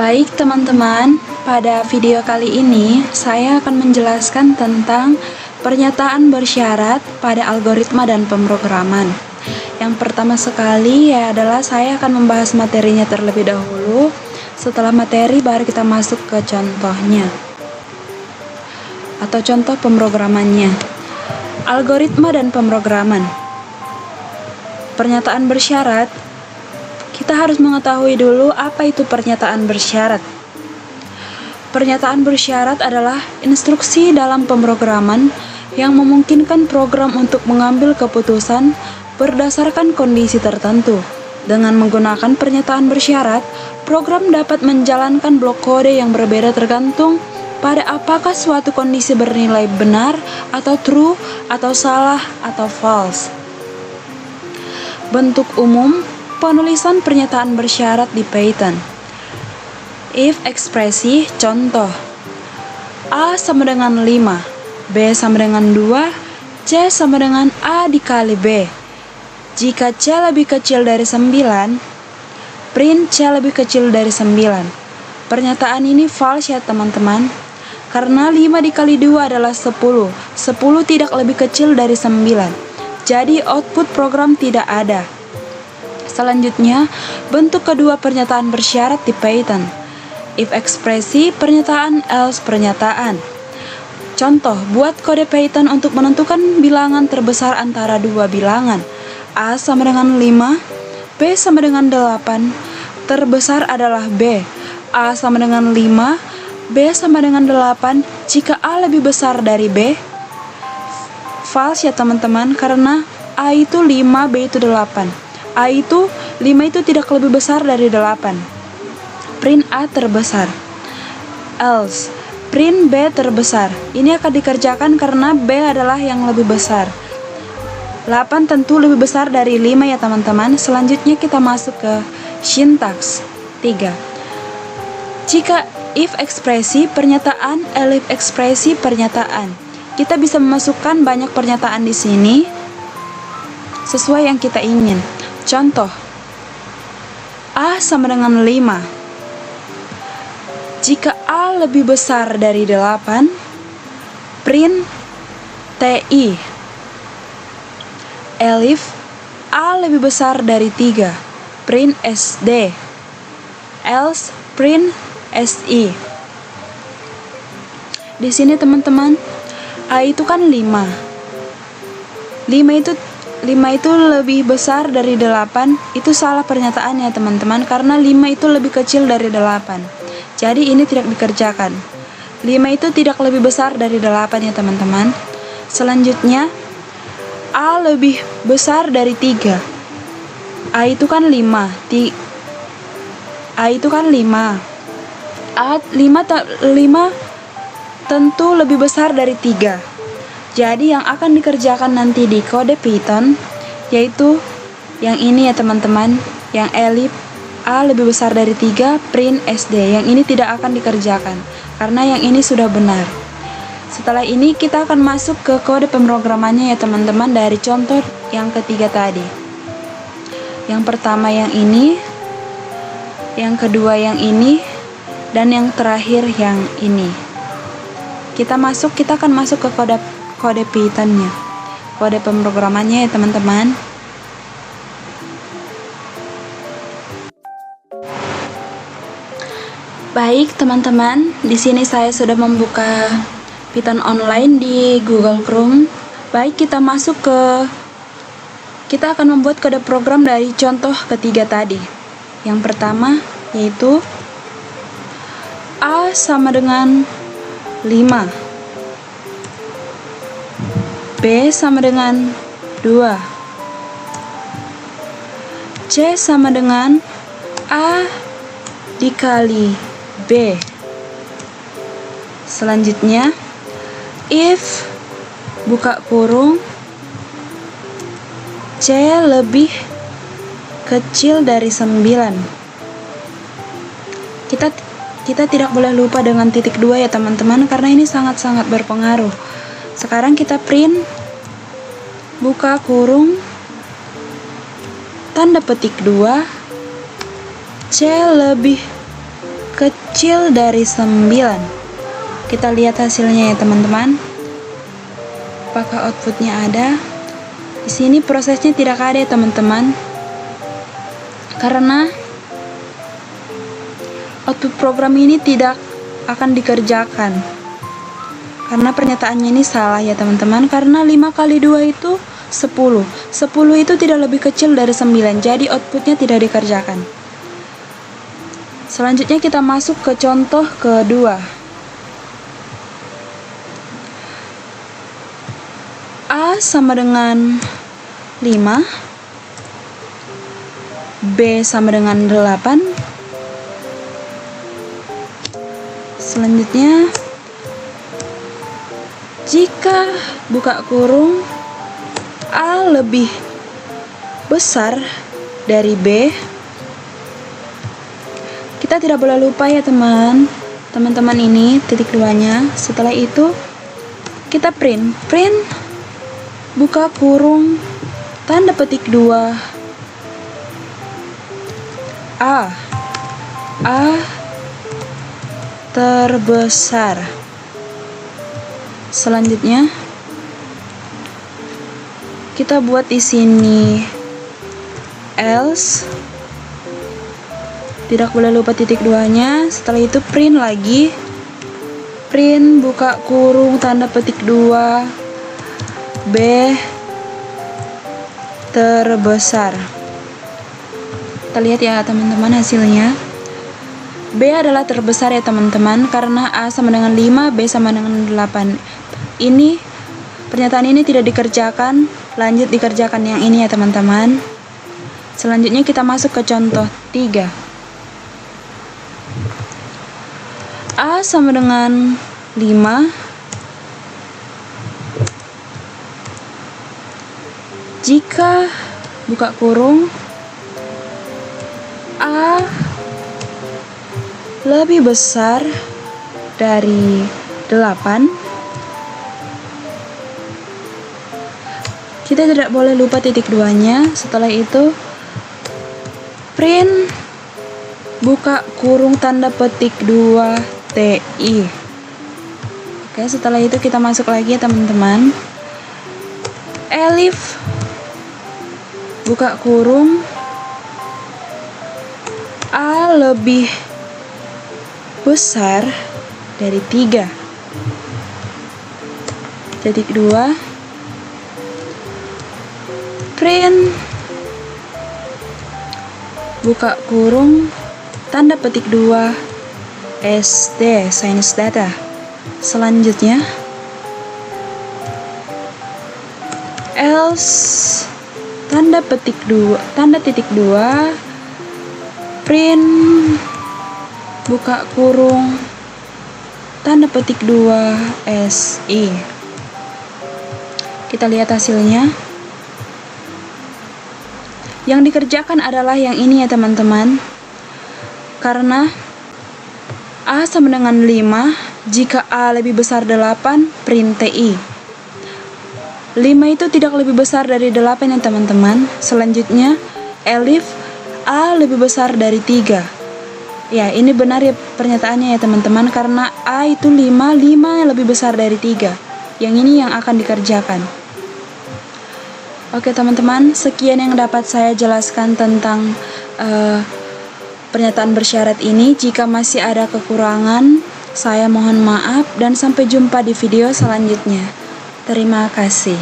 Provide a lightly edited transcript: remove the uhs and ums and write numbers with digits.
Baik teman-teman, pada video kali ini saya akan menjelaskan tentang pernyataan bersyarat pada algoritma dan pemrograman. Yang pertama sekali adalah saya akan membahas materinya terlebih dahulu. Setelah materi baru kita masuk ke contohnya atau contoh pemrogramannya. Algoritma dan pemrograman. Pernyataan bersyarat, kita harus mengetahui dulu apa itu pernyataan bersyarat. Pernyataan bersyarat adalah instruksi dalam pemrograman yang memungkinkan program untuk mengambil keputusan berdasarkan kondisi tertentu. Dengan menggunakan pernyataan bersyarat, program dapat menjalankan blok kode yang berbeda tergantung pada apakah suatu kondisi bernilai benar atau true atau salah atau false. Bentuk umum penulisan pernyataan bersyarat di Python. If ekspresi, contoh A sama dengan 5, B sama dengan 2, C sama dengan A dikali B. Jika C lebih kecil dari 9, print C lebih kecil dari 9. Pernyataan ini false ya teman-teman, karena 5 dikali 2 adalah 10. 10 tidak lebih kecil dari 9. Jadi output program tidak ada. Selanjutnya, bentuk kedua pernyataan bersyarat di Python. If ekspresi, pernyataan, else pernyataan. Contoh, buat kode Python untuk menentukan bilangan terbesar antara dua bilangan. A sama dengan 5, B sama dengan 8. Terbesar adalah B. A sama dengan 5, B sama dengan 8. Jika A lebih besar dari B, false ya teman-teman, karena A itu 5, B itu 8. A itu 5 itu tidak lebih besar dari 8. Print A terbesar. Else, print B terbesar. Ini akan dikerjakan karena B adalah yang lebih besar. 8 tentu lebih besar dari 5 ya teman-teman. Selanjutnya kita masuk ke sintaks 3. Jika if ekspresi pernyataan, elif ekspresi pernyataan. Kita bisa memasukkan banyak pernyataan di sini sesuai yang kita ingin. Contoh, A sama dengan 5. Jika A lebih besar dari 8, print TI. Elif, A lebih besar dari 3, print SD. Else, print SI. Di sini teman-teman, A itu kan 5. 5 itu lebih besar dari 8. Itu salah pernyataannya teman-teman, karena 5 itu lebih kecil dari 8. Jadi ini tidak dikerjakan. 5 itu tidak lebih besar dari 8 ya teman-teman. Selanjutnya, A lebih besar dari 3. A itu kan 5. A itu kan 5. A 5 tentu lebih besar dari 3. Jadi yang akan dikerjakan nanti di kode Python yaitu yang ini ya teman-teman, yang elif A lebih besar dari 3, print SD. Yang ini tidak akan dikerjakan karena yang ini sudah benar. Setelah ini kita akan masuk ke kode pemrogramannya ya teman-teman, dari contoh yang ketiga tadi. Yang pertama yang ini, yang kedua yang ini, dan yang terakhir yang ini. Kita akan masuk ke kode Python-nya, kode pemrogramannya ya teman-teman. Baik teman-teman, di sini saya sudah membuka Python online di Google Chrome. Baik, kita akan membuat kode program dari contoh ketiga tadi. Yang pertama yaitu A sama dengan 5, B sama dengan 2, C sama dengan A dikali B. Selanjutnya, if buka kurung C lebih kecil dari 9. Kita tidak boleh lupa dengan titik 2 ya teman-teman, karena ini sangat-sangat berpengaruh. Sekarang kita print buka kurung tanda petik 2, C lebih kecil dari 9. Kita lihat hasilnya ya teman-teman. Apakah outputnya ada? Di sini prosesnya tidak ada ya teman-teman, karena output program ini tidak akan dikerjakan. Karena pernyataannya ini salah ya teman-teman, karena 5 kali 2 itu 10. 10 itu tidak lebih kecil dari 9, jadi outputnya tidak dikerjakan. Selanjutnya kita masuk ke contoh kedua. A sama dengan 5, B sama dengan 8. Selanjutnya, jika buka kurung A lebih besar dari B, kita tidak boleh lupa ya teman-teman ini titik duanya. Setelah itu kita print buka kurung tanda petik 2 A terbesar. Selanjutnya kita buat di sini else, tidak boleh lupa titik 2-nya. Setelah itu print lagi, print buka kurung tanda petik 2 B terbesar. Kita lihat ya teman-teman hasilnya. B adalah terbesar ya teman-teman, karena A sama dengan 5, B sama dengan 8. Ini pernyataan ini tidak dikerjakan, lanjut dikerjakan yang ini ya teman-teman. Selanjutnya kita masuk ke contoh 3. A sama dengan 5, jika buka kurung A lebih besar dari 8, kita tidak boleh lupa titik 2-nya. Setelah itu print buka kurung tanda petik 2 TI. Oke, setelah itu kita masuk lagi ya teman-teman. Elif buka kurung A lebih besar dari 3. Titik 2 print buka kurung tanda petik 2 SD Science Data. Selanjutnya else tanda petik 2 tanda titik 2 print buka kurung tanda petik 2 SI. Kita lihat hasilnya. Yang dikerjakan adalah yang ini ya teman-teman, karena A sama dengan 5, jika A lebih besar 8, print TI. 5 itu tidak lebih besar dari 8 ya teman-teman. Selanjutnya elif A lebih besar dari 3. Ya, ini benar ya pernyataannya ya teman-teman, karena A itu 5 yang lebih besar dari 3. Yang ini yang akan dikerjakan. Oke teman-teman, sekian yang dapat saya jelaskan tentang pernyataan bersyarat ini. Jika masih ada kekurangan, saya mohon maaf dan sampai jumpa di video selanjutnya. Terima kasih.